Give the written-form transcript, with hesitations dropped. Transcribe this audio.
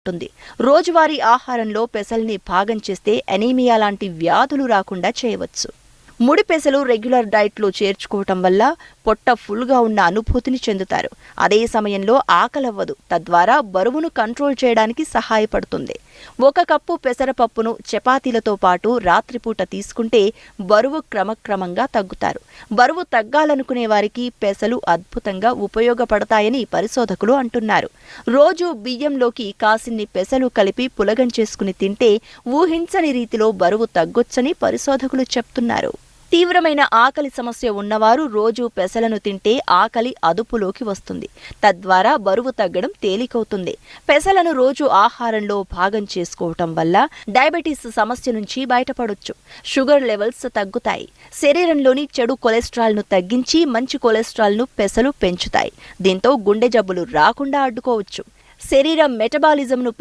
ఉంటుంది. రోజువారీ ఆహారంలో పెసల్ని భాగం చేస్తే అనీమియా లాంటి వ్యాధులు రాకుండా చేయవచ్చు. ముడి పెసలు రెగ్యులర్ డైట్లో చేర్చుకోవటం వల్ల పొట్ట ఫుల్గా ఉన్న అనుభూతిని చెందుతారు. అదే సమయంలో ఆకలవ్వదు. తద్వారా బరువును కంట్రోల్ చేయడానికి సహాయపడుతుంది. 1 కప్పు పెసరపప్పును చపాతీలతో పాటు రాత్రిపూట తీసుకుంటే బరువు క్రమక్రమంగా తగ్గుతారు. బరువు తగ్గాలనుకునే వారికి పెసలు అద్భుతంగా ఉపయోగపడతాయని పరిశోధకులు అంటున్నారు. రోజు బియ్యంలోకి కాసిన్ని పెసలు కలిపి పులగం చేసుకుని తింటే ఊహించని రీతిలో బరువు తగ్గొచ్చని పరిశోధకులు చెప్తున్నారు. తీవ్రమైన ఆకలి సమస్య ఉన్నవారు రోజు పెసలను తింటే ఆకలి అదుపులోకి వస్తుంది. తద్వారా బరువు తగ్గడం తేలికవుతుంది. పెసలను రోజు ఆహారంలో భాగం చేసుకోవటం వల్ల డయాబెటీస్ సమస్య నుంచి బయటపడొచ్చు. షుగర్ లెవెల్స్ తగ్గుతాయి. శరీరంలోని చెడు కొలెస్ట్రాల్ను తగ్గించి మంచి కొలెస్ట్రాల్ను పెసలు పెంచుతాయి. దీంతో గుండె జబ్బులు రాకుండా అడ్డుకోవచ్చు. శరీర మెటబాలిజంను